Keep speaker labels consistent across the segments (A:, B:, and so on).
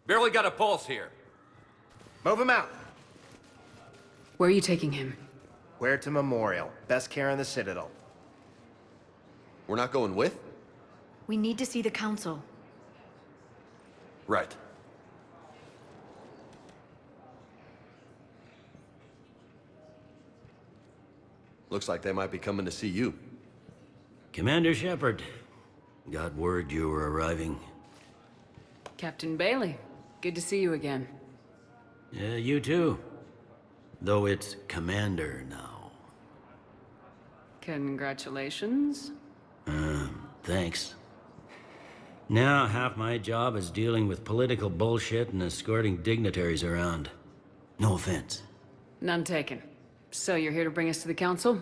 A: Barely got a pulse here.
B: Move him out.
C: Where are you taking him?
B: Where to Memorial. Best care in the Citadel.
D: We're not going with?
E: We need to see the Council.
D: Right. Looks like they might be coming to see you.
F: Commander Shepard, got word you were arriving.
C: Captain Bailey, good to see you again.
F: Yeah, you too. Though it's Commander now.
C: Congratulations.
F: Thanks. Now half my job is dealing with political bullshit and escorting dignitaries around. No offense.
C: None taken. So you're here to bring us to the Council?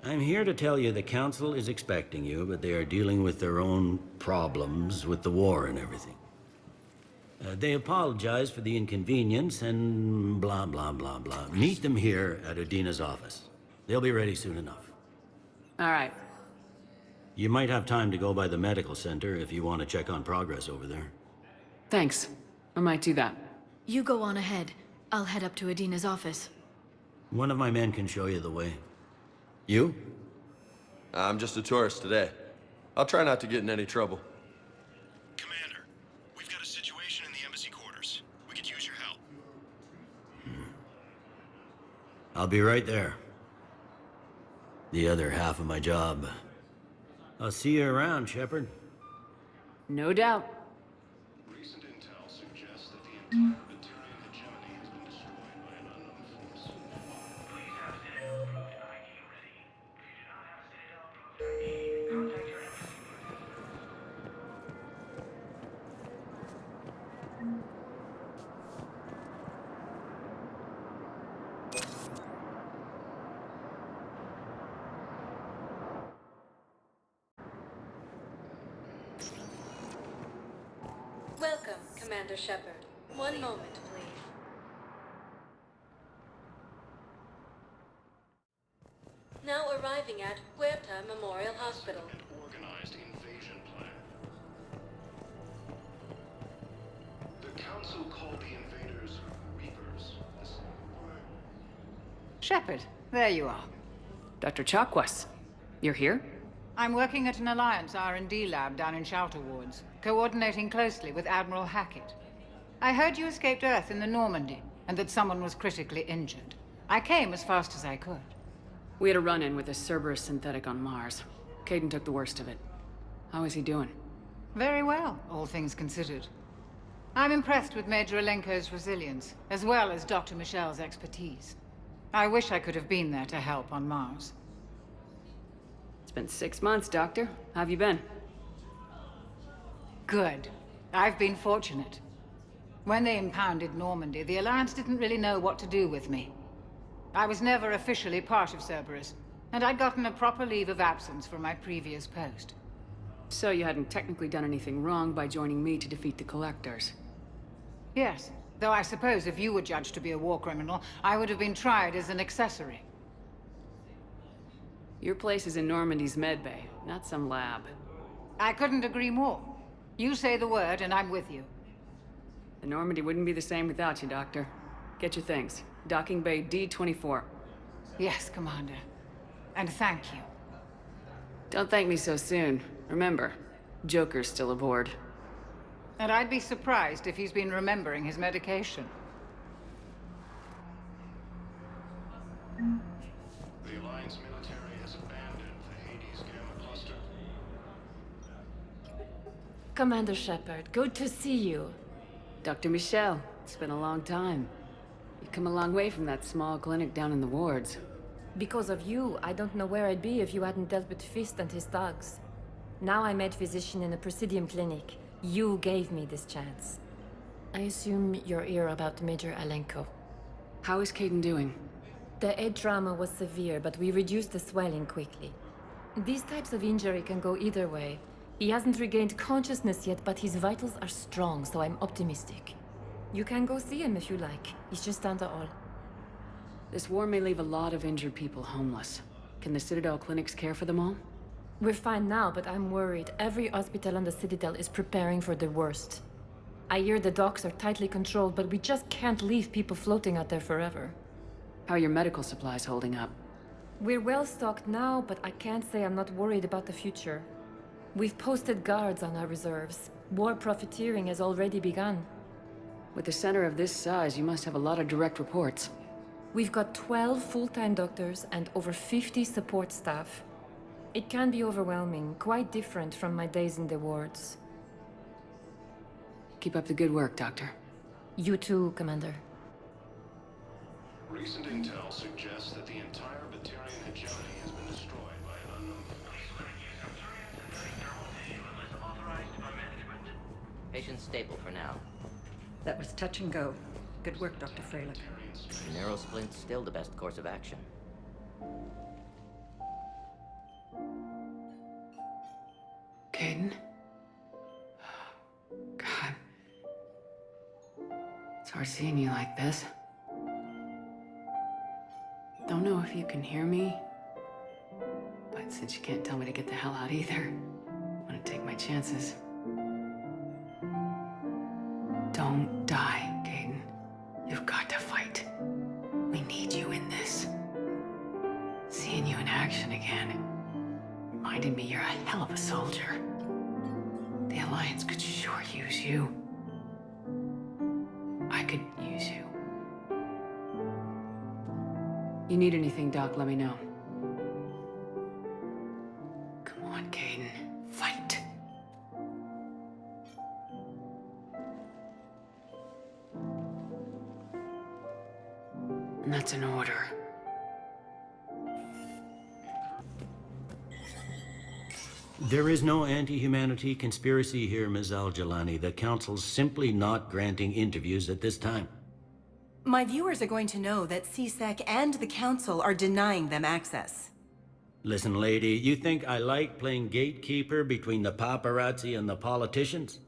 F: I'm here to tell you the Council is expecting you, but they are dealing with their own problems with the war and everything. They apologize for the inconvenience and blah, blah, blah, blah. Meet them here at Udina's office. They'll be ready soon enough.
C: All right.
F: You might have time to go by the medical center if you want to check on progress over there.
C: Thanks. I might do that.
E: You go on ahead. I'll head up to Adina's office.
F: One of my men can show you the way. You?
D: I'm just a tourist today. I'll try not to get in any trouble.
G: Commander, we've got a situation in the embassy quarters. We could use your help.
F: I'll be right there. The other half of my job. I'll see you around, Shepard.
C: No doubt.
G: Recent intel suggests that the entire Batarian hegemony has been destroyed by an unknown force.
H: Please have state-approved ID ready. If you do not have state-approved ID, contact your embassy.
I: Welcome, Commander Shepard. One moment, please. Now arriving at Huerta Memorial Hospital.
G: An organized invasion plan. The Council called the invaders Reapers.
J: Shepard, there you are.
C: Dr. Chakwas, you're here?
J: I'm working at an Alliance R&D lab down in Shelter Wards, coordinating closely with Admiral Hackett. I heard you escaped Earth in the Normandy, and that someone was critically injured. I came as fast as I could.
C: We had a run-in with a Cerberus synthetic on Mars. Caden took the worst of it. How is he doing?
J: Very well, all things considered. I'm impressed with Major Alenko's resilience, as well as Dr. Michel's expertise. I wish I could have been there to help on Mars.
C: It's been 6 months, Doctor. How have you been?
J: Good. I've been fortunate. When they impounded Normandy, the Alliance didn't really know what to do with me. I was never officially part of Cerberus, and I'd gotten a proper leave of absence from my previous post.
C: So you hadn't technically done anything wrong by joining me to defeat the Collectors?
J: Yes, though I suppose if you were judged to be a war criminal, I would have been tried as an accessory.
C: Your place is in Normandy's medbay, not some lab.
J: I couldn't agree more. You say the word, and I'm with you.
C: The Normandy wouldn't be the same without you, Doctor. Get your things. Docking Bay D-24.
J: Yes, Commander. And thank you.
C: Don't thank me so soon. Remember, Joker's still aboard.
J: And I'd be surprised if he's been remembering his medication.
G: The Alliance military has abandoned the Hades Gamma cluster.
I: Commander Shepard, good to see you.
C: Dr. Michel, it's been a long time. You've come a long way from that small clinic down in the wards.
I: Because of you, I don't know where I'd be if you hadn't dealt with Fist and his thugs. Now I'm head physician in a Presidium clinic. You gave me this chance. I assume you're here about Major Alenko.
C: How is Caden doing?
I: The head trauma was severe, but we reduced the swelling quickly. These types of injury can go either way. He hasn't regained consciousness yet, but his vitals are strong, so I'm optimistic. You can go see him if you like. He's just down the hall.
C: This war may leave a lot of injured people homeless. Can the Citadel clinics care for them all?
I: We're fine now, but I'm worried. Every hospital on the Citadel is preparing for the worst. I hear the docks are tightly controlled, but we just can't leave people floating out there forever.
C: How are your medical supplies holding up?
I: We're well stocked now, but I can't say I'm not worried about the future. We've posted guards on our reserves. War profiteering has already begun.
C: With a center of this size, you must have a lot of direct reports.
I: We've got 12 full-time doctors and over 50 support staff. It can be overwhelming, quite different from my days in the wards.
C: Keep up the good work, Doctor.
I: You too, Commander.
G: Recent intel suggests that the entire Batarian hegemony has been destroyed by an unknown force.
A: Patient stable for now.
K: That was touch and go. Good work, Dr. Freilich.
A: Neurosplint's still the best course of action.
C: Caden? God. It's hard seeing you like this. Don't know if you can hear me, but since you can't tell me to get the hell out either, I'm gonna take my chances. Don't die, Caden. You've got to fight. We need you in this. Seeing you in action again reminded me you're a hell of a soldier. The Alliance could sure use you. I could use you. You need anything, Doc, let me know. Come on, Caden. Fight. And that's an order.
F: There is no anti-humanity conspiracy here, Ms. Al-Jalani. The Council's simply not granting interviews at this time.
L: My viewers are going to know that CSEC and the Council are denying them access.
F: Listen, lady, you think I like playing gatekeeper between the paparazzi and the politicians?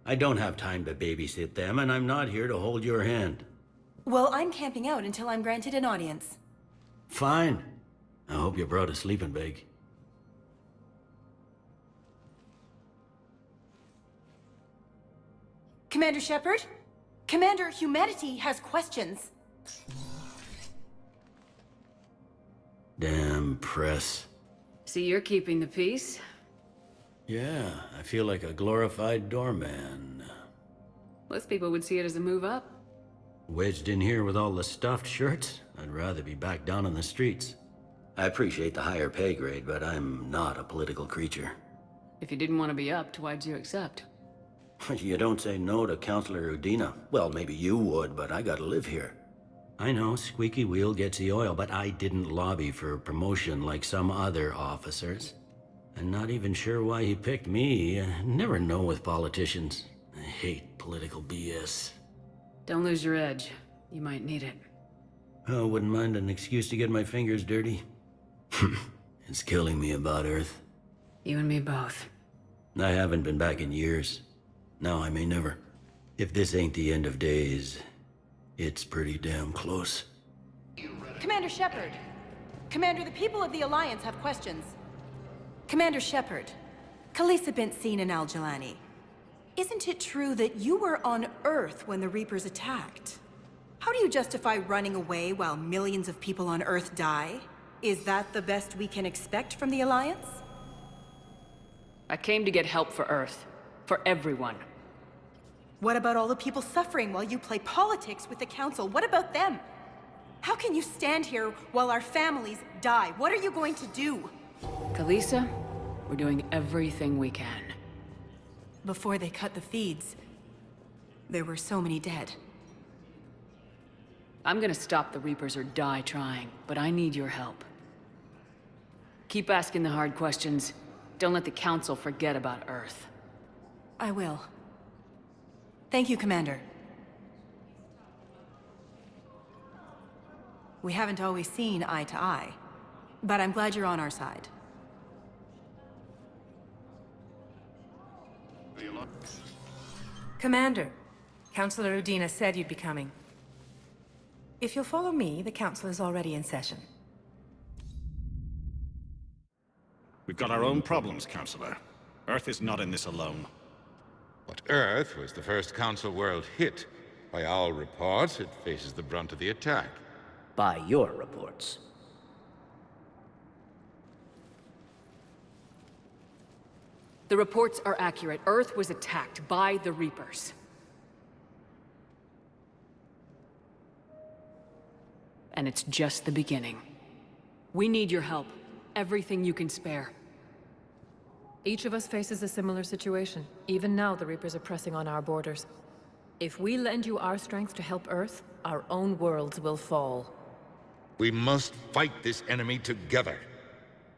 F: I don't have time to babysit them, and I'm not here to hold your hand.
L: Well, I'm camping out until I'm granted an audience.
F: Fine. I hope you brought a sleeping bag.
L: Commander Shepard? Commander, humanity has questions.
F: Damn press.
C: See, you're keeping the peace.
F: Yeah, I feel like a glorified doorman.
C: Most people would see it as a move up.
F: Wedged in here with all the stuffed shirts, I'd rather be back down in the streets. I appreciate the higher pay grade, but I'm not a political creature.
C: If you didn't want to be upped, why'd you accept?
F: You don't say no to Counselor Udina. Well, maybe you would, but I gotta live here. I know, squeaky wheel gets the oil, but I didn't lobby for promotion like some other officers. I'm not even sure why he picked me. I never know with politicians. I hate political BS.
C: Don't lose your edge. You might need it.
F: Oh, wouldn't mind an excuse to get my fingers dirty. It's killing me about Earth.
C: You and me both.
F: I haven't been back in years. Now I may never. If this ain't the end of days, it's pretty damn close.
L: Commander Shepard! Commander, the people of the Alliance have questions. Commander Shepard, Khaleesi bint Seen and Al-Jalani. Isn't it true that you were on Earth when the Reapers attacked? How do you justify running away while millions of people on Earth die? Is that the best we can expect from the Alliance?
C: I came to get help for Earth. For everyone.
L: What about all the people suffering while you play politics with the Council? What about them? How can you stand here while our families die? What are you going to do?
C: Khaleesi, we're doing everything we can.
L: Before they cut the feeds, there were so many dead.
C: I'm gonna stop the Reapers or die trying, but I need your help. Keep asking the hard questions. Don't let the Council forget about Earth.
L: I will. Thank you, Commander. We haven't always seen eye to eye, but I'm glad you're on our side.
K: Commander, Counselor Udina said you'd be coming. If you'll follow me, the Council is already in session.
M: We got our own problems, Counselor. Earth is not in this alone.
N: But Earth was the first Council world hit. By all reports, it faces the brunt of the attack.
A: By your reports.
C: The reports are accurate. Earth was attacked by the Reapers. And it's just the beginning. We need your help. Everything you can spare.
I: Each of us faces a similar situation. Even now, the Reapers are pressing on our borders. If we lend you our strength to help Earth, our own worlds will fall.
N: We must fight this enemy together.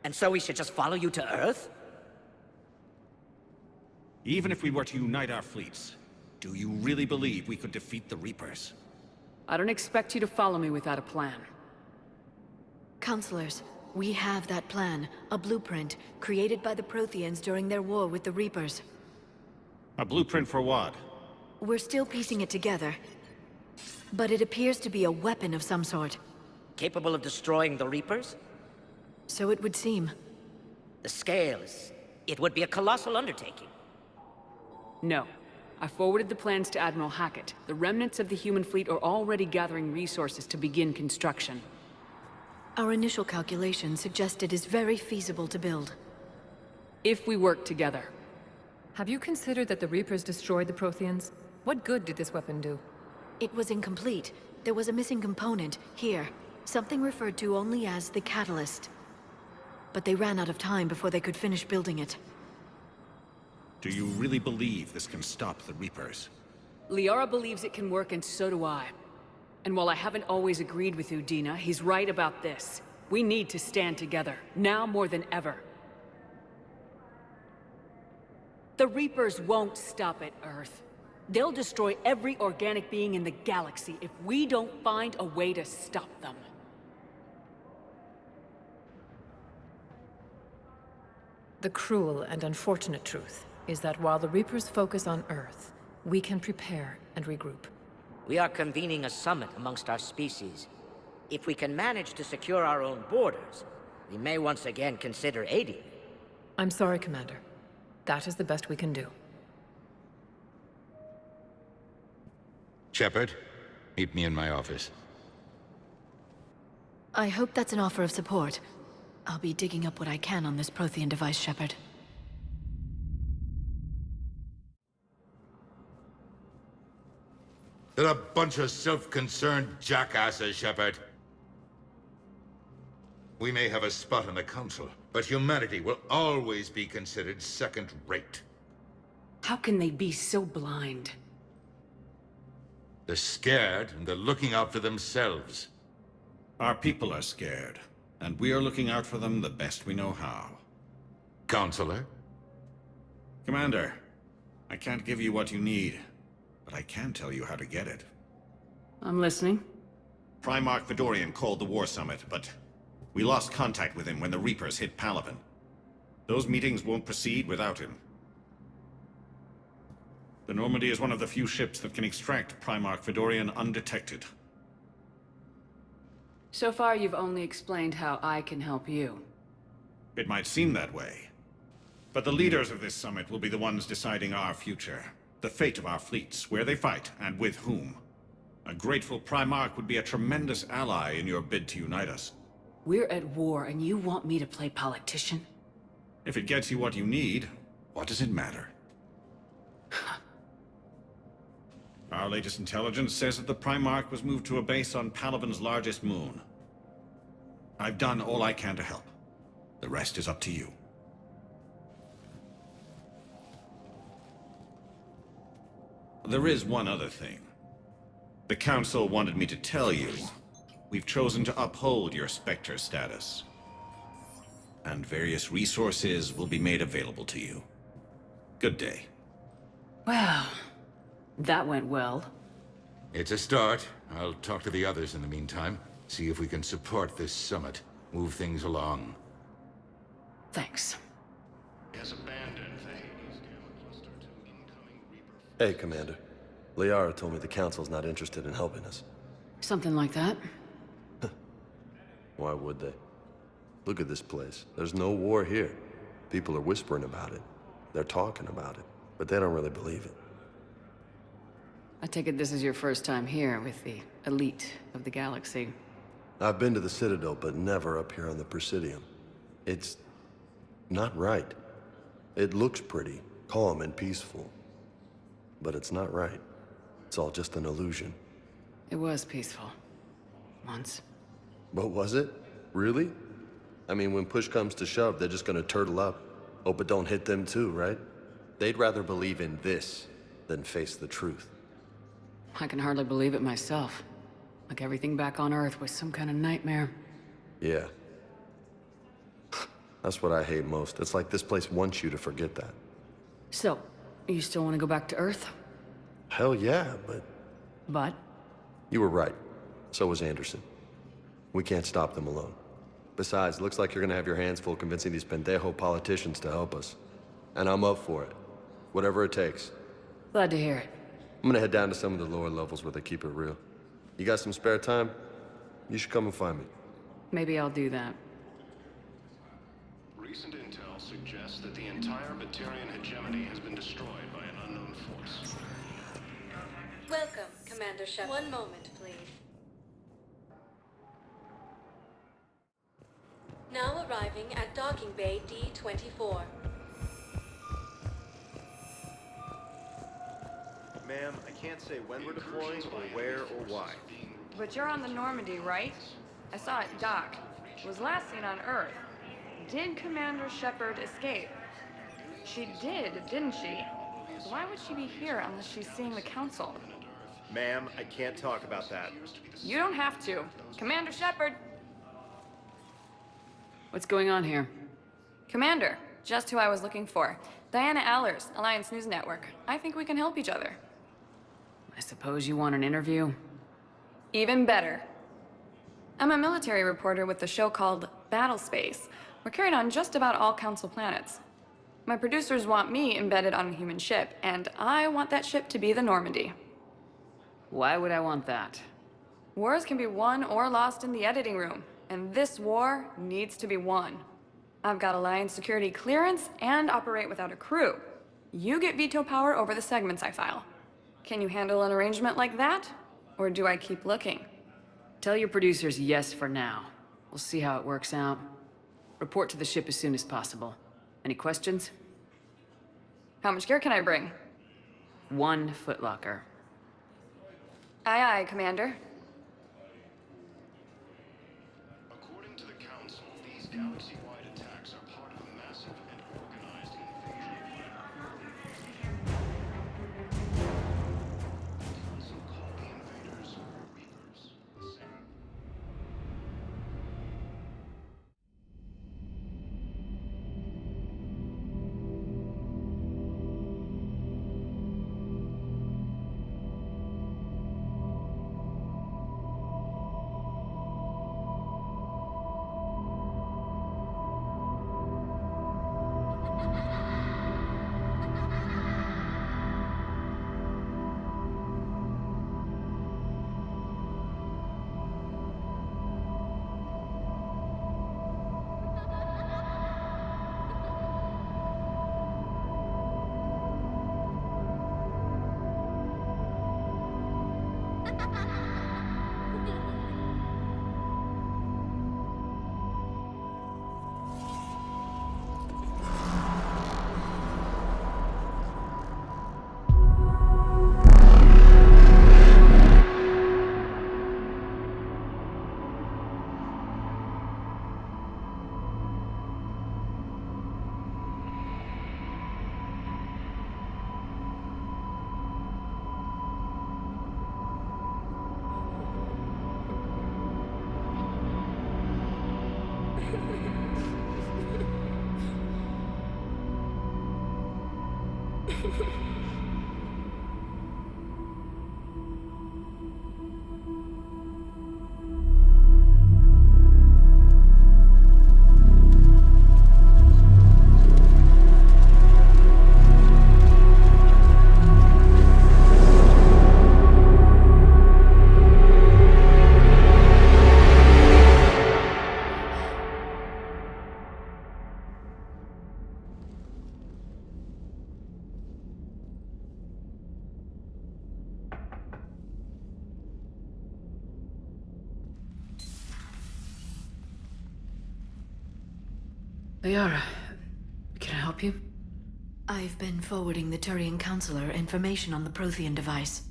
A: And so we should just follow you to Earth?
M: Even if we were to unite our fleets, do you really believe we could defeat the Reapers?
C: I don't expect you to follow me without a plan.
E: Counselors, we have that plan. A blueprint, created by the Protheans during their war with the Reapers.
M: A blueprint for what?
E: We're still piecing it together. But it appears to be a weapon of some sort.
A: Capable of destroying the Reapers?
E: So it would seem.
A: The scale is... It would be a colossal undertaking.
C: No. I forwarded the plans to Admiral Hackett. The remnants of the human fleet are already gathering resources to begin construction.
E: Our initial calculations suggest it is very feasible to build.
C: If we work together.
I: Have you considered that the Reapers destroyed the Protheans? What good did this weapon do?
E: It was incomplete. There was a missing component, here. Something referred to only as the catalyst. But they ran out of time before they could finish building it.
M: Do you really believe this can stop the Reapers?
C: Liara believes it can work, and so do I. And while I haven't always agreed with Udina, he's right about this. We need to stand together, now more than ever. The Reapers won't stop at Earth. They'll destroy every organic being in the galaxy if we don't find a way to stop them.
I: The cruel and unfortunate truth is that while the Reapers focus on Earth, we can prepare and regroup.
A: We are convening a summit amongst our species. If we can manage to secure our own borders, we may once again consider aiding you.
I: I'm sorry, Commander. That is the best we can do.
N: Shepard, meet me in my office.
E: I hope that's an offer of support. I'll be digging up what I can on this Prothean device, Shepard.
N: They're a bunch of self-concerned jackasses, Shepard. We may have a spot in the Council, but humanity will always be considered second-rate.
C: How can they be so blind?
N: They're scared, and they're looking out for themselves.
M: Our people are scared, and we are looking out for them the best we know how.
N: Counselor?
M: Commander, I can't give you what you need, but I can tell you how to get it.
C: I'm listening.
M: Primarch Fedorian called the War Summit, but we lost contact with him when the Reapers hit Palaven. Those meetings won't proceed without him. The Normandy is one of the few ships that can extract Primarch Fedorian undetected.
C: So far, you've only explained how I can help you.
M: It might seem that way. But the leaders of this summit will be the ones deciding our future. The fate of our fleets, where they fight, and with whom. A grateful Primarch would be a tremendous ally in your bid to unite us.
C: We're at war, and you want me to play politician?
M: If it gets you what you need, what does it matter? Our latest intelligence says that the Primarch was moved to a base on Palaven's largest moon. I've done all I can to help. The rest is up to you. There is one other thing. The Council wanted me to tell you, we've chosen to uphold your Spectre status. And various resources will be made available to you. Good day.
C: Well, that went well.
N: It's a start. I'll talk to the others in the meantime. See if we can support this summit. Move things along.
C: Thanks.
G: Has abandoned the Hades Gamma Cluster to incoming Reaper.
D: Hey, Commander. Liara told me the Council's not interested in helping us.
C: Something like that.
D: Why would they? Look at this place. There's no war here. People are whispering about it. They're talking about it, but they don't really believe it.
C: I take it this is your first time here with the elite of the galaxy.
D: I've been to the Citadel, but never up here on the Presidium. It's not right. It looks pretty, calm and peaceful, but it's not right. It's all just an illusion.
C: It was peaceful. Once.
D: But was it? Really? I mean, when push comes to shove, they're just gonna turtle up. Hope it don't hit them too, right? They'd rather believe in this than face the truth.
C: I can hardly believe it myself. Like everything back on Earth was some kind of nightmare.
D: Yeah. That's what I hate most. It's like this place wants you to forget that.
C: So, you still want to go back to Earth?
D: Hell yeah, but...
C: But?
D: You were right. So was Anderson. We can't stop them alone. Besides, looks like you're gonna have your hands full convincing these pendejo politicians to help us. And I'm up for it. Whatever it takes.
C: Glad to hear it.
D: I'm gonna head down to some of the lower levels where they keep it real. You got some spare time? You should come and find me.
C: Maybe I'll do that.
G: Recent intel suggests that the entire Batarian hegemony has been destroyed by an unknown force.
E: Welcome, Commander Shepard. One moment, please. Now arriving at docking bay D-24.
B: Ma'am, I can't say when we're deploying or where or why.
O: But you're on the Normandy, right? I saw it dock. It was last seen on Earth. Did Commander Shepard escape? She did, didn't she? So why would she be here unless she's seeing the Council?
B: Ma'am, I can't talk about that.
O: You don't have to. Commander Shepard!
C: What's going on here?
O: Commander, just who I was looking for. Diana Allers, Alliance News Network. I think we can help each other.
C: I suppose you want an interview?
O: Even better. I'm a military reporter with the show called Battle Space. We're carried on just about all Council planets. My producers want me embedded on a human ship, and I want that ship to be the Normandy.
C: Why would I want that?
O: Wars can be won or lost in the editing room, and this war needs to be won. I've got Alliance security clearance and operate without a crew. You get veto power over the segments I file. Can you handle an arrangement like that? Or do I keep looking?
C: Tell your producers yes for now. We'll see how it works out. Report to the ship as soon as possible. Any questions?
O: How much gear can I bring?
C: 1 footlocker.
O: Aye, aye, Commander.
G: According to the Council, these galaxy-wide attacks are part of a massive and organized invasion. The Council called the invaders Reapers.
C: Liara, can I help you?
E: I've been forwarding the Turian Counselor information on the Prothean device.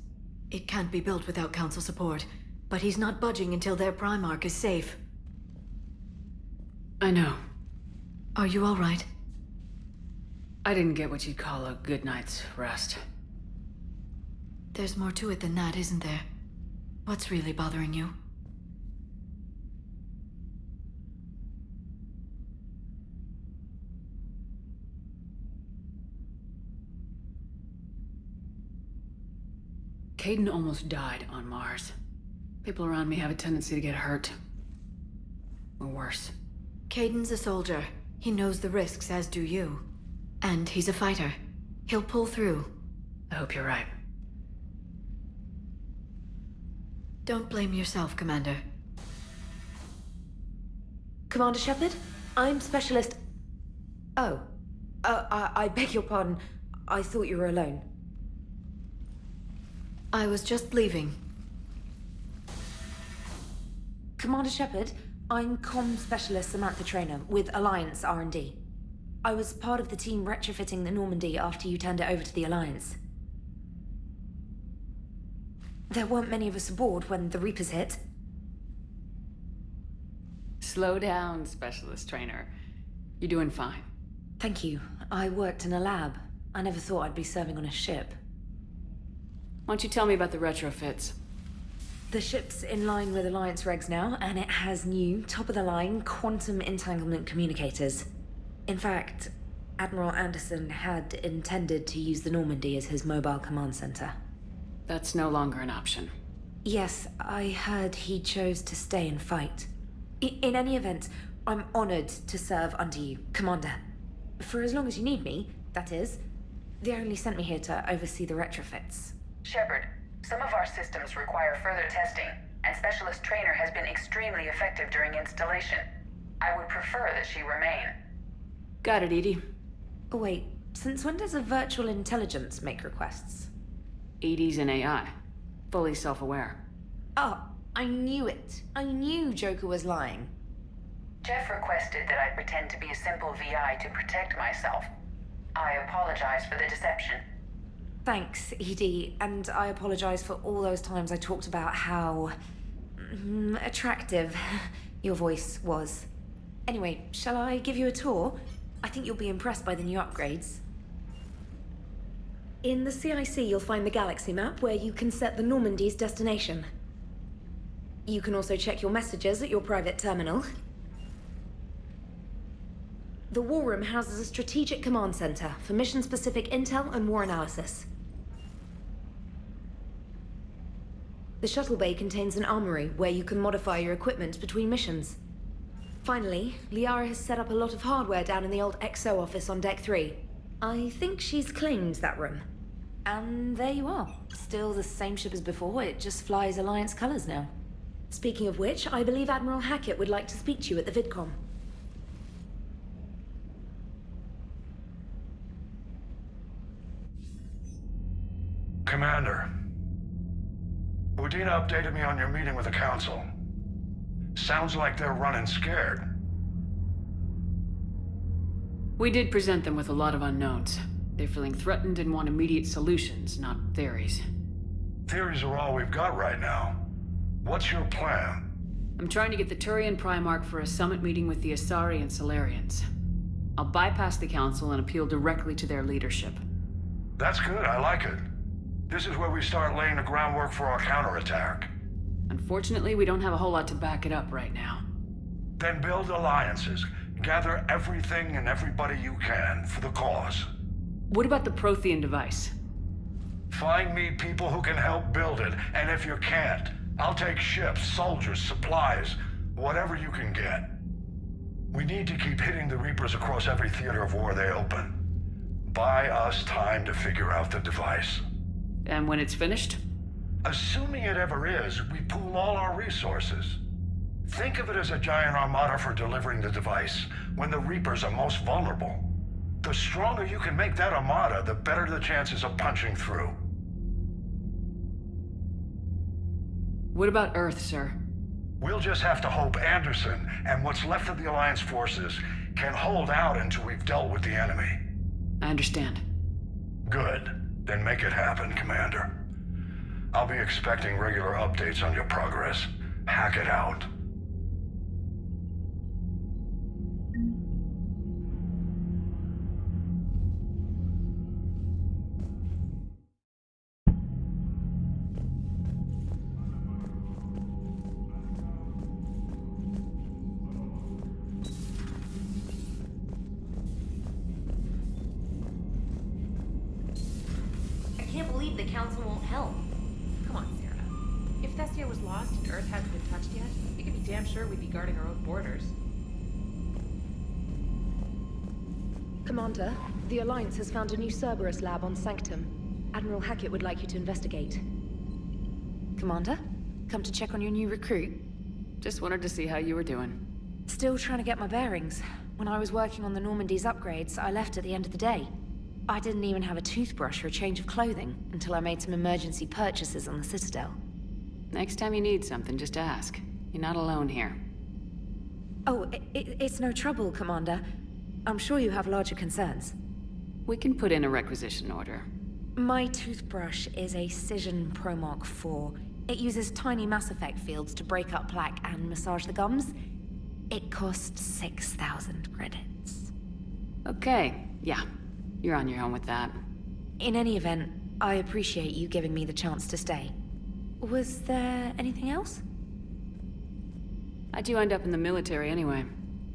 E: It can't be built without Council support, but he's not budging until their Primarch is safe.
C: I know.
E: Are you all right?
C: I didn't get what you'd call a good night's rest.
E: There's more to it than that, isn't there? What's really bothering you?
C: Caden almost died on Mars. People around me have a tendency to get hurt. Or worse.
E: Caden's a soldier. He knows the risks, as do you. And he's a fighter. He'll pull through.
C: I hope you're right.
E: Don't blame yourself, Commander.
P: Commander Shepard? I'm Specialist... Oh. I beg your pardon. I thought you were alone.
E: I was just leaving.
P: Commander Shepard, I'm Comm Specialist Samantha Traynor with Alliance R&D. I was part of the team retrofitting the Normandy after you turned it over to the Alliance. There weren't many of us aboard when the Reapers hit.
C: Slow down, Specialist Trainer. You're doing fine.
P: Thank you. I worked in a lab. I never thought I'd be serving on a ship.
C: Why don't you tell me about the retrofits?
P: The ship's in line with Alliance regs now, and it has new, top-of-the-line, quantum entanglement communicators. In fact, Admiral Anderson had intended to use the Normandy as his mobile command center.
C: That's no longer an option.
P: Yes, I heard he chose to stay and fight. In any event, I'm honored to serve under you, Commander. For as long as you need me, that is. They only sent me here to oversee the retrofits.
Q: Shepard, some of our systems require further testing, and Specialist Trainer has been extremely effective during installation. I would prefer that she remain.
C: Got it, Edie.
P: Oh, wait. Since when does a virtual intelligence make requests?
C: Edie's an AI. Fully self-aware.
P: Oh, I knew it. I knew Joker was lying.
Q: Jeff requested that I pretend to be a simple VI to protect myself. I apologize for the deception.
P: Thanks, Edie, and I apologize for all those times I talked about how... attractive your voice was. Anyway, shall I give you a tour? I think you'll be impressed by the new upgrades. In the CIC, you'll find the galaxy map where you can set the Normandy's destination. You can also check your messages at your private terminal. The War Room houses a strategic command center for mission-specific intel and war analysis. The shuttle bay contains an armory where you can modify your equipment between missions. Finally, Liara has set up a lot of hardware down in the old XO office on Deck 3. I think she's claimed that room. And there you are. Still the same ship as before, it just flies Alliance colors now. Speaking of which, I believe Admiral Hackett would like to speak to you at the VidCom.
R: Commander, Udina updated me on your meeting with the Council. Sounds like they're running scared.
C: We did present them with a lot of unknowns. They're feeling threatened and want immediate solutions, not theories.
R: Theories are all we've got right now. What's your plan?
C: I'm trying to get the Turian Primarch for a summit meeting with the Asari and Solarians. I'll bypass the Council and appeal directly to their leadership.
R: That's good, I like it. This is where we start laying the groundwork for our counterattack.
C: Unfortunately, we don't have a whole lot to back it up right now.
R: Then build alliances. Gather everything and everybody you can for the cause.
C: What about the Prothean device?
R: Find me people who can help build it, and if you can't, I'll take ships, soldiers, supplies, whatever you can get. We need to keep hitting the Reapers across every theater of war they open. Buy us time to figure out the device.
C: And when it's finished?
R: Assuming it ever is, we pool all our resources. Think of it as a giant armada for delivering the device, when the Reapers are most vulnerable. The stronger you can make that armada, the better the chances of punching through.
C: What about Earth, sir?
R: We'll just have to hope Anderson and what's left of the Alliance forces can hold out until we've dealt with the enemy.
C: I understand.
R: Good. Then make it happen, Commander. I'll be expecting regular updates on your progress. Hack it out.
P: I can't believe the Council won't help.
K: Come on, Sarah. If Thessia was lost and Earth hasn't been touched yet, you can be damn sure we'd be guarding our own borders.
P: Commander, the Alliance has found a new Cerberus lab on Sanctum. Admiral Hackett would like you to investigate. Commander? Come to check on your new recruit?
C: Just wanted to see how you were doing.
P: Still trying to get my bearings. When I was working on the Normandy's upgrades, I left at the end of the day. I didn't even have a toothbrush or a change of clothing until I made some emergency purchases on the Citadel.
C: Next time you need something, just ask. You're not alone here.
P: Oh, it's no trouble, Commander. I'm sure you have larger concerns.
C: We can put in a requisition order.
P: My toothbrush is a Cision Pro Mark IV. It uses tiny Mass Effect fields to break up plaque and massage the gums. It costs 6,000 credits.
C: Okay, yeah. You're on your own with that.
P: In any event, I appreciate you giving me the chance to stay. Was there anything else?
C: How'd you end up in the military anyway?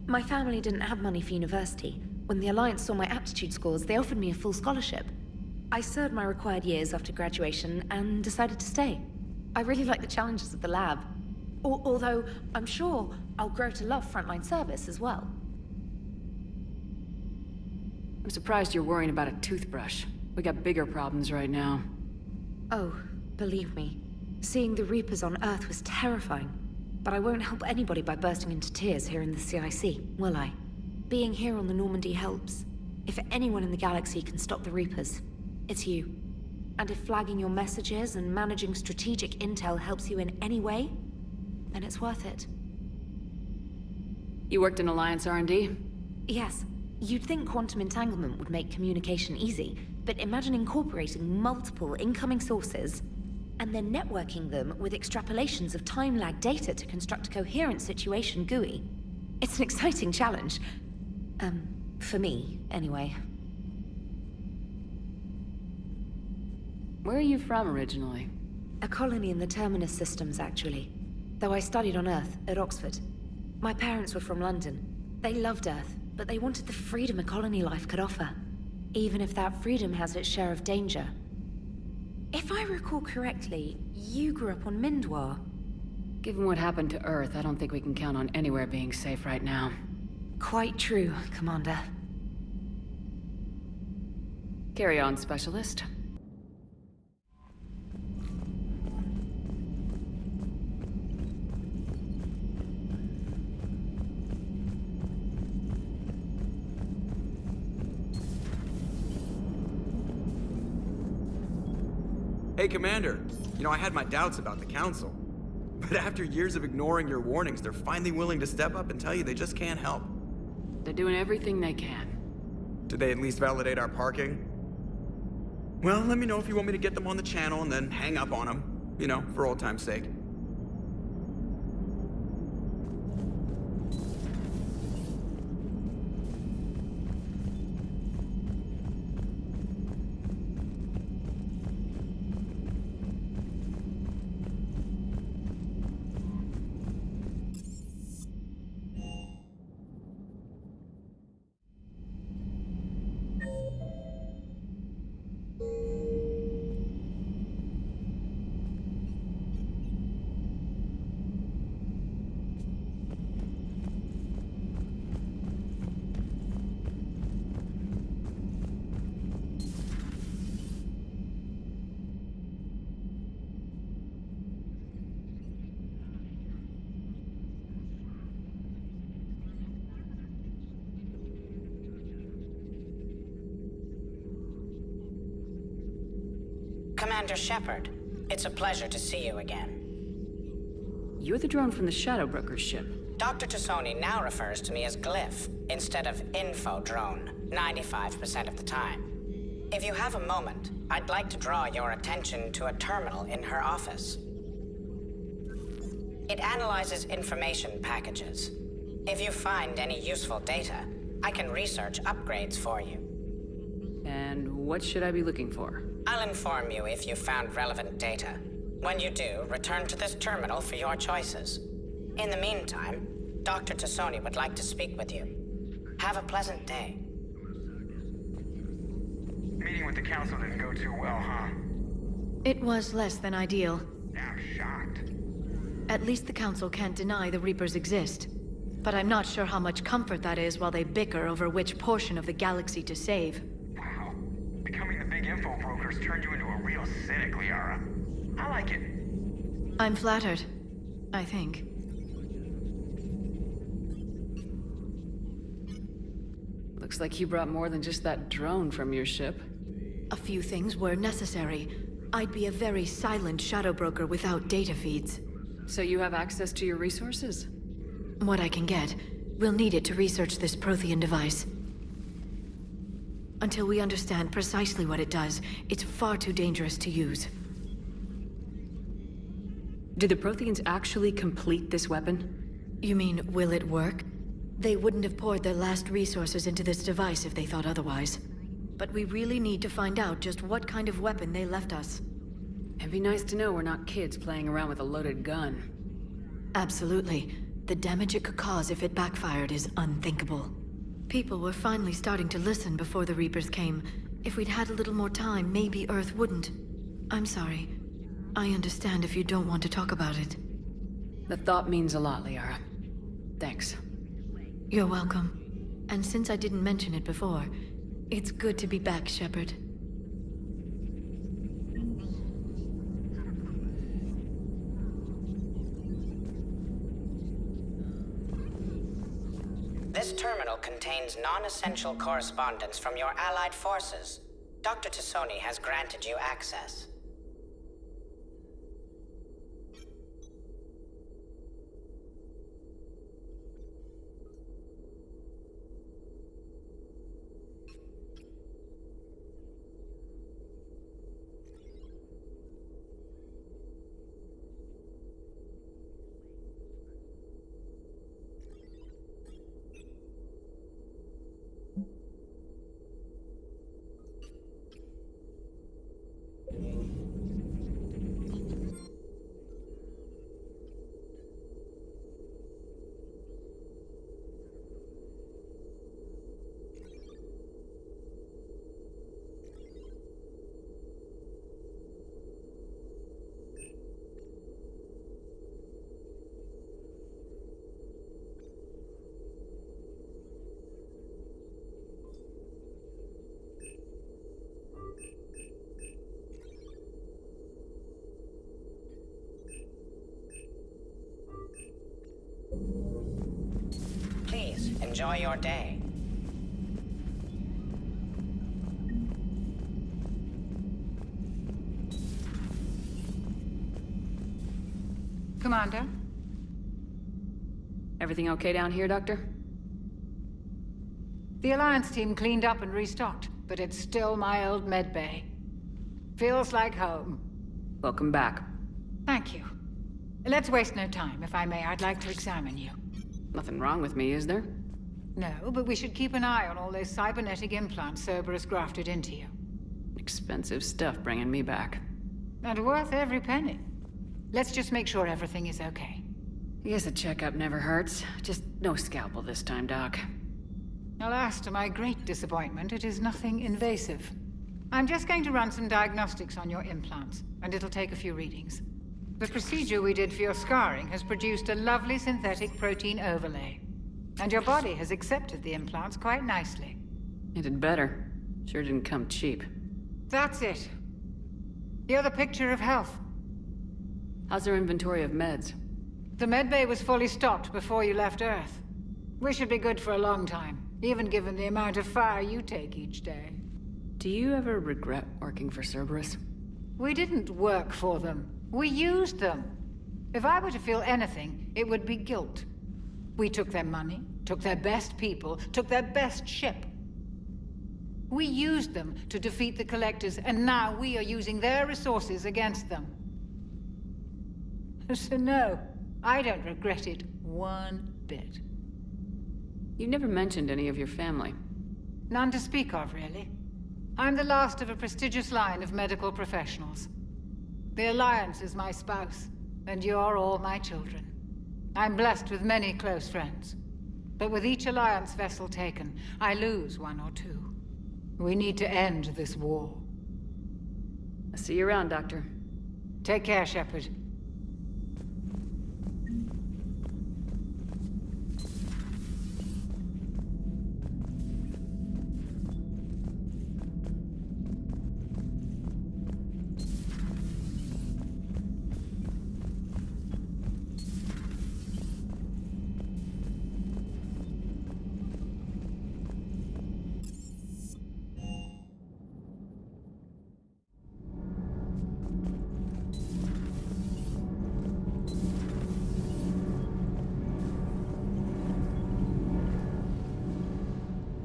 P: My family didn't have money for university. When the Alliance saw my aptitude scores, they offered me a full scholarship. I served my required years after graduation and decided to stay. I really like the challenges of the lab. Although, I'm sure I'll grow to love frontline service as well.
C: I'm surprised you're worrying about a toothbrush. We got bigger problems right now.
P: Oh, believe me. Seeing the Reapers on Earth was terrifying. But I won't help anybody by bursting into tears here in the CIC, will I? Being here on the Normandy helps. If anyone in the galaxy can stop the Reapers, it's you. And if flagging your messages and managing strategic intel helps you in any way, then it's worth it.
C: You worked in Alliance R&D?
P: Yes. You'd think quantum entanglement would make communication easy, but imagine incorporating multiple incoming sources and then networking them with extrapolations of time-lag data to construct a coherent situation GUI. It's an exciting challenge. For me, anyway.
C: Where are you from originally?
P: A colony in the Terminus systems, actually. Though I studied on Earth, at Oxford. My parents were from London. They loved Earth, but they wanted the freedom a colony life could offer. Even if that freedom has its share of danger. If I recall correctly, you grew up on Mindwar.
C: Given what happened to Earth, I don't think we can count on anywhere being safe right now.
P: Quite true, Commander.
C: Carry on, Specialist.
S: Hey, Commander. You know, I had my doubts about the Council. But after years of ignoring your warnings, they're finally willing to step up and tell you they just can't help.
C: They're doing everything they can.
S: Did they at least validate our parking? Well, let me know if you want me to get them on the channel and then hang up on them. You know, for old time's sake.
A: Commander Shepard, it's a pleasure to see you again.
C: You're the drone from the Shadow Broker's ship.
T: Dr. Tassoni now refers to me as Glyph instead of Info Drone 95% of the time. If you have a moment, I'd like to draw your attention to a terminal in her office. It analyzes information packages. If you find any useful data, I can research upgrades for you.
C: And what should I be looking for?
T: I'll inform you if you found relevant data. When you do, return to this terminal for your choices. In the meantime, Dr. Tassoni would like to speak with you. Have a pleasant day.
H: Meeting with the council didn't go too well, huh?
E: It was less than ideal.
H: I'm shocked.
E: At least the council can't deny the Reapers exist. But I'm not sure how much comfort that is while they bicker over which portion of the galaxy to save.
H: Wow. Becoming the big info brokers turned you into a real cynic, Liara. I like it.
E: I'm flattered. I think.
C: Looks like you brought more than just that drone from your ship.
E: A few things were necessary. I'd be a very silent shadow broker without data feeds.
C: So you have access to your resources?
E: What I can get. We'll need it to research this Prothean device. Until we understand precisely what it does, it's far too dangerous to use.
C: Did the Protheans actually complete this weapon?
E: You mean, will it work? They wouldn't have poured their last resources into this device if they thought otherwise. But we really need to find out just what kind of weapon they left us.
C: It'd be nice to know we're not kids playing around with a loaded gun.
E: Absolutely. The damage it could cause if it backfired is unthinkable. People were finally starting to listen before the Reapers came. If we'd had a little more time, maybe Earth wouldn't. I'm sorry. I understand if you don't want to talk about it.
C: The thought means a lot, Liara. Thanks.
E: You're welcome. And since I didn't mention it before, it's good to be back, Shepard.
T: This terminal contains non-essential correspondence from your allied forces. Dr. Tassoni has granted you access. Please, enjoy your day.
J: Commander?
C: Everything okay down here, Doctor?
J: The Alliance team cleaned up and restocked, but it's still my old medbay. Feels like home.
C: Welcome back.
J: Thank you. Let's waste no time. If I may, I'd like to examine you.
C: Nothing wrong with me, is there?
J: No, but we should keep an eye on all those cybernetic implants Cerberus grafted into you.
C: Expensive stuff bringing me back.
J: And worth every penny. Let's just make sure everything is okay.
C: I guess a checkup never hurts. Just no scalpel this time, Doc.
J: Alas, to my great disappointment, it is nothing invasive. I'm just going to run some diagnostics on your implants, and it'll take a few readings. The procedure we did for your scarring has produced a lovely synthetic protein overlay. And your body has accepted the implants quite nicely.
C: It did better. Sure didn't come cheap.
J: That's it. You're the picture of health.
C: How's our inventory of meds?
J: The medbay was fully stocked before you left Earth. We should be good for a long time, even given the amount of fire you take each day.
C: Do you ever regret working for Cerberus?
J: We didn't work for them. We used them. If I were to feel anything, it would be guilt. We took their money, took their best people, took their best ship. We used them to defeat the Collectors, and now we are using their resources against them. So no, I don't regret it one bit.
C: You never mentioned any of your family.
J: None to speak of, really. I'm the last of a prestigious line of medical professionals. The Alliance is my spouse, and you're all my children. I'm blessed with many close friends. But with each Alliance vessel taken, I lose one or two. We need to end this war.
C: I'll see you around, Doctor.
J: Take care, Shepard.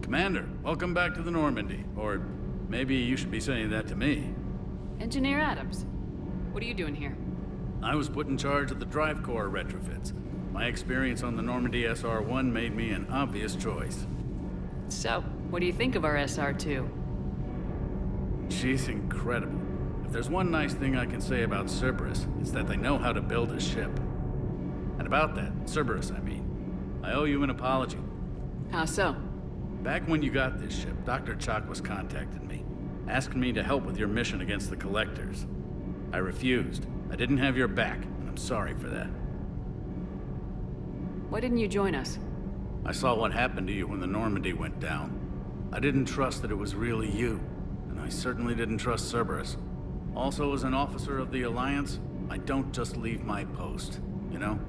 U: Commander, welcome back to the Normandy. Or maybe you should be saying that to me.
C: Engineer Adams, what are you doing here?
U: I was put in charge of the drive core retrofits. My experience on the Normandy SR-1 made me an obvious choice.
C: So, what do you think of our SR-2?
U: She's incredible. If there's one nice thing I can say about Cerberus, it's that they know how to build a ship. And about that, Cerberus, I mean, I owe you an apology.
C: How so?
U: Back when you got this ship, Dr. Chakwas contacted me, asking me to help with your mission against the Collectors. I refused. I didn't have your back, and I'm sorry for that.
C: Why didn't you join us?
U: I saw what happened to you when the Normandy went down. I didn't trust that it was really you, and I certainly didn't trust Cerberus. Also, as an officer of the Alliance, I don't just leave my post, you know?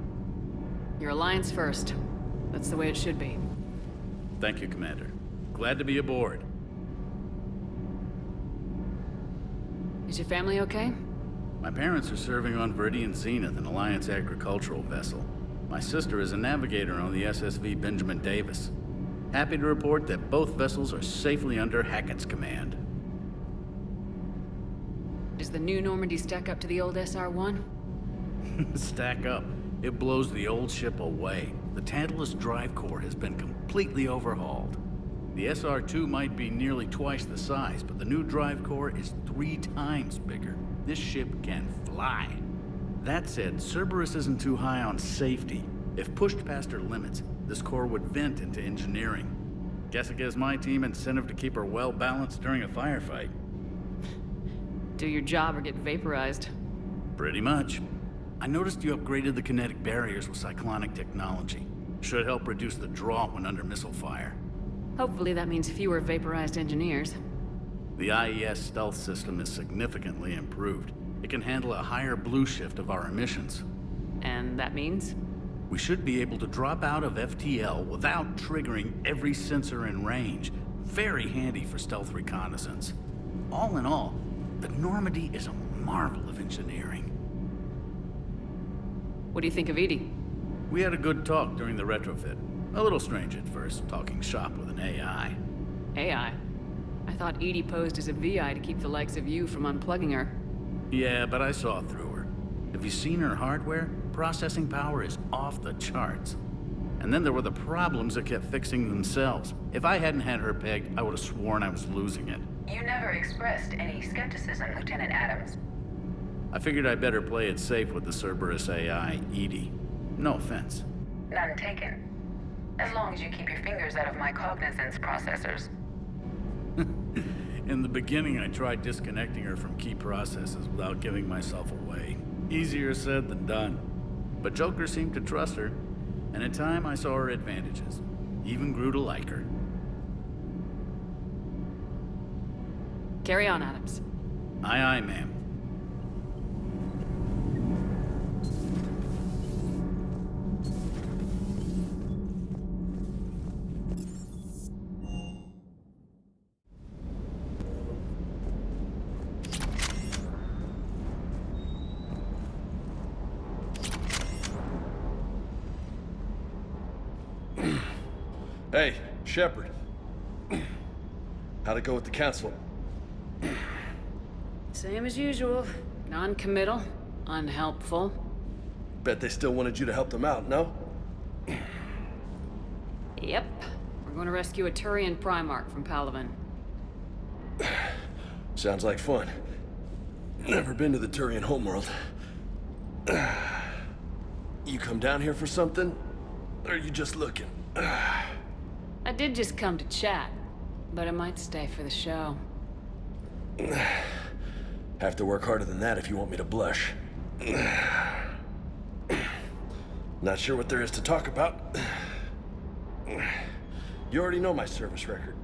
C: Your Alliance first. That's the way it should be.
U: Thank you, Commander. Glad to be aboard.
C: Is your family okay?
U: My parents are serving on Viridian Zenith, an Alliance agricultural vessel. My sister is a navigator on the SSV Benjamin Davis. Happy to report that both vessels are safely under Hackett's command.
C: Does the new Normandy stack up to the old SR-1?
U: Stack up. It blows the old ship away. The Tantalus drive core has been completely overhauled. The SR-2 might be nearly twice the size, but the new drive core is 3 times bigger. This ship can fly. That said, Cerberus isn't too high on safety. If pushed past her limits, this core would vent into engineering. Guess it gives my team incentive to keep her well balanced during a firefight.
C: Do your job or get vaporized.
U: Pretty much. I noticed you upgraded the kinetic barriers with cyclonic technology. Should help reduce the draw when under missile fire.
C: Hopefully that means fewer vaporized engineers.
U: The IES stealth system is significantly improved. It can handle a higher blue shift of our emissions.
C: And that means?
U: We should be able to drop out of FTL without triggering every sensor in range. Very handy for stealth reconnaissance. All in all, the Normandy is a marvel of engineering.
C: What do you think of Edie?
U: We had a good talk during the retrofit. A little strange at first, talking shop with an AI.
C: AI? I thought Edie posed as a VI to keep the likes of you from unplugging her.
U: Yeah, but I saw through her. Have you seen her hardware? Processing power is off the charts. And then there were the problems that kept fixing themselves. If I hadn't had her pegged, I would have sworn I was losing it.
Q: You never expressed any skepticism, Lieutenant Adams.
U: I figured I'd better play it safe with the Cerberus AI, Edie. No offense.
Q: None taken. As long as you keep your fingers out of my cognizance processors.
U: In the beginning, I tried disconnecting her from key processes without giving myself away. Easier said than done. But Joker seemed to trust her, and in time I saw her advantages. Even grew to like her.
C: Carry on, Adams.
U: Aye, aye, ma'am.
D: Hey, Shepard. How'd it go with the council?
C: Same as usual. Non-committal, unhelpful.
D: Bet they still wanted you to help them out, no?
C: Yep. We're going to rescue a Turian Primarch from Palaven.
D: Sounds like fun. Never been to the Turian homeworld. You come down here for something? Or are you just looking?
C: I did just come to chat, but I might stay for the show.
D: Have to work harder than that if you want me to blush. Not sure what there is to talk about. You already know my service record.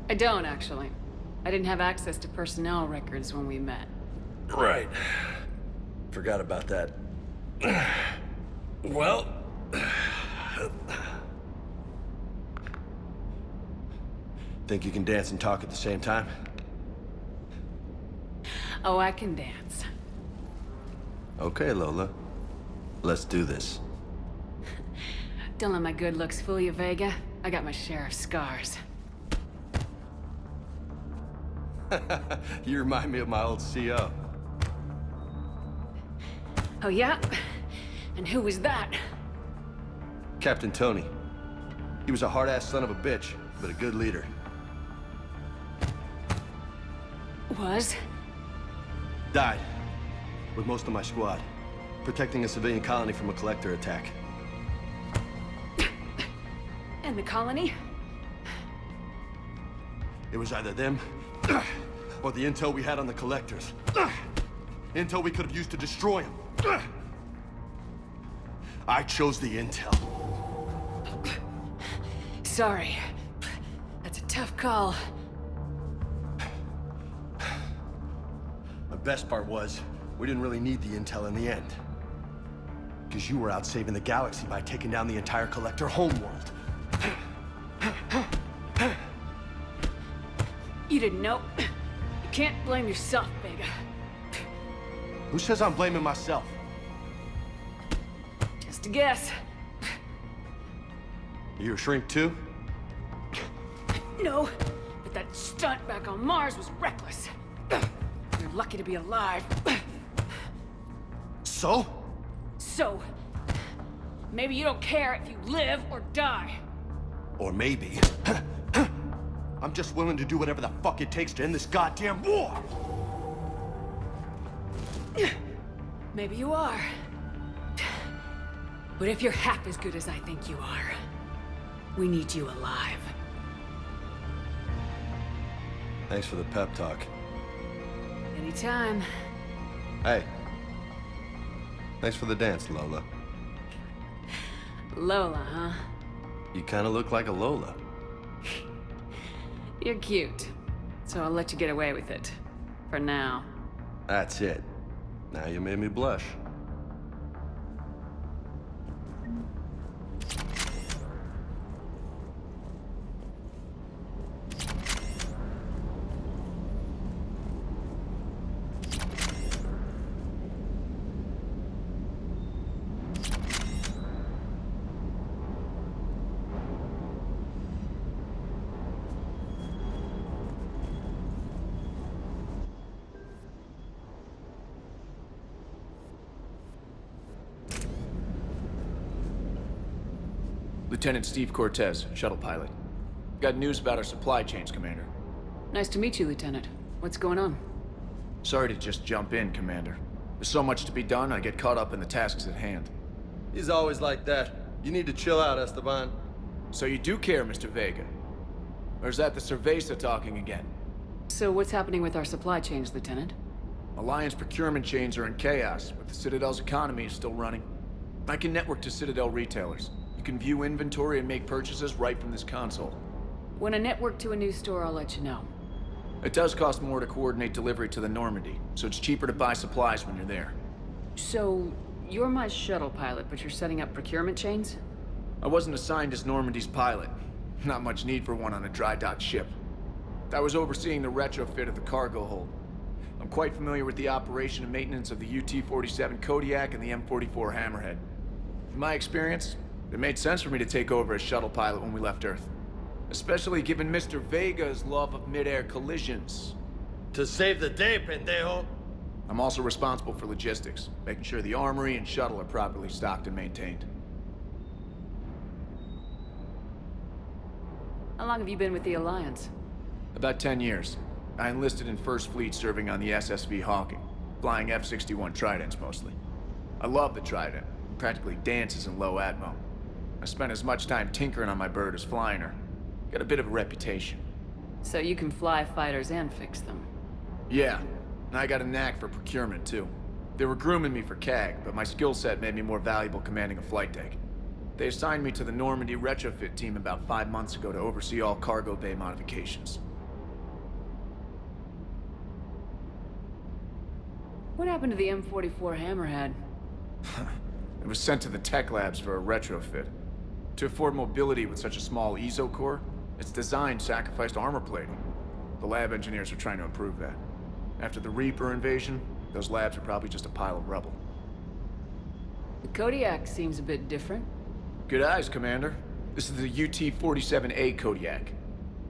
C: I don't, actually. I didn't have access to personnel records when we met.
D: Right. Forgot about that. Well... Think you can dance and talk at the same time?
C: Oh, I can dance.
D: Okay, Lola. Let's do this.
C: Don't let my good looks fool you, Vega. I got my share of scars.
D: You remind me of my old CO.
C: Oh, yeah? And who was that?
D: Captain Tony. He was a hard-ass son of a bitch, but a good leader.
C: Was?
D: Died. With most of my squad. Protecting a civilian colony from a collector attack.
C: And the colony?
D: It was either them, or the intel we had on the collectors. Intel we could have used to destroy them. I chose the intel.
C: Sorry. That's a tough call.
D: The best part was, we didn't really need the intel in the end. Because you were out saving the galaxy by taking down the entire collector homeworld.
C: You didn't know. You can't blame yourself, Vega.
D: Who says I'm blaming myself?
C: Just a guess.
D: You a shrink too?
C: No, but that stunt back on Mars was reckless. You're lucky to be alive.
D: So?
C: So, maybe you don't care if you live or die.
D: Or maybe... I'm just willing to do whatever the fuck it takes to end this goddamn war!
C: Maybe you are. But if you're half as good as I think you are, we need you alive.
D: Thanks for the pep talk.
C: Anytime.
D: Hey. Thanks for the dance, Lola.
C: Lola, huh?
D: You kinda look like a Lola.
C: You're cute. So I'll let you get away with it. For now.
D: That's it. Now you made me blush.
F: Lieutenant Steve Cortez, shuttle pilot. Got news about our supply chains, Commander.
C: Nice to meet you, Lieutenant. What's going on?
F: Sorry to just jump in, Commander. There's so much to be done, I get caught up in the tasks at hand.
D: He's always like that. You need to chill out, Esteban.
F: So you do care, Mr. Vega? Or is that the Cerveza talking again?
C: So what's happening with our supply chains, Lieutenant?
F: Alliance procurement chains are in chaos, but the Citadel's economy is still running. I can network to Citadel retailers. You can view inventory and make purchases right from this console.
C: When I network to a new store, I'll let you know.
F: It does cost more to coordinate delivery to the Normandy, so it's cheaper to buy supplies when you're there.
C: So, you're my shuttle pilot, but you're setting up procurement chains?
F: I wasn't assigned as Normandy's pilot. Not much need for one on a dry dock ship. I was overseeing the retrofit of the cargo hold. I'm quite familiar with the operation and maintenance of the UT-47 Kodiak and the M44 Hammerhead. In my experience, It made sense for me to take over as shuttle pilot when we left Earth. Especially given Mr. Vega's love of mid-air collisions.
L: To save the day, pendejo.
F: I'm also responsible for logistics, making sure the armory and shuttle are properly stocked and maintained.
C: How long have you been with the Alliance?
F: About 10 years. I enlisted in First Fleet serving on the SSV Hawking, flying F-61 Tridents mostly. I love the Trident. It practically dances in low atmo. I spent as much time tinkering on my bird as flying her. Got a bit of a reputation.
C: So you can fly fighters and fix them.
F: Yeah, and I got a knack for procurement too. They were grooming me for CAG, but my skill set made me more valuable commanding a flight deck. They assigned me to the Normandy retrofit team about 5 months ago to oversee all cargo bay modifications.
C: What happened to the M44 Hammerhead?
F: It was sent to the tech labs for a retrofit. To afford mobility with such a small ESO core, its design sacrificed armor plating. The lab engineers are trying to improve that. After the Reaper invasion, those labs are probably just a pile of rubble.
C: The Kodiak seems a bit different.
F: Good eyes, Commander. This is the UT-47A Kodiak.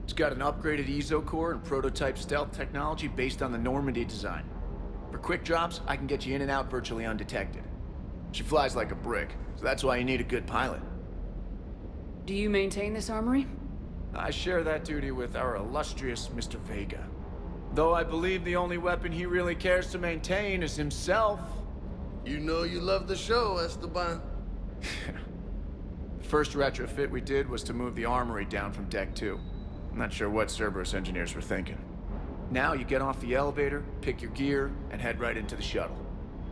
F: It's got an upgraded ESO core and prototype stealth technology based on the Normandy design. For quick drops, I can get you in and out virtually undetected. She flies like a brick, so that's why you need a good pilot.
C: Do you maintain this armory?
F: I share that duty with our illustrious Mr. Vega. Though I believe the only weapon he really cares to maintain is himself.
L: You know you love the show, Esteban.
F: The first retrofit we did was to move the armory down from Deck 2. I'm not sure what Cerberus engineers were thinking. Now you get off the elevator, pick your gear, and head right into the shuttle.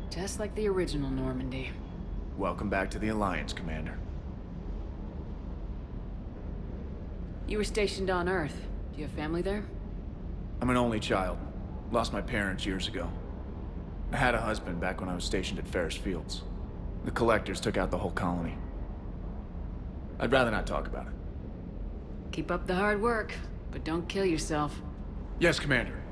C: Just like the original Normandy.
F: Welcome back to the Alliance, Commander.
C: You were stationed on Earth. Do you have family there?
F: I'm an only child. Lost my parents years ago. I had a husband back when I was stationed at Ferris Fields. The Collectors took out the whole colony. I'd rather not talk about it.
C: Keep up the hard work, but don't kill yourself.
F: Yes, Commander.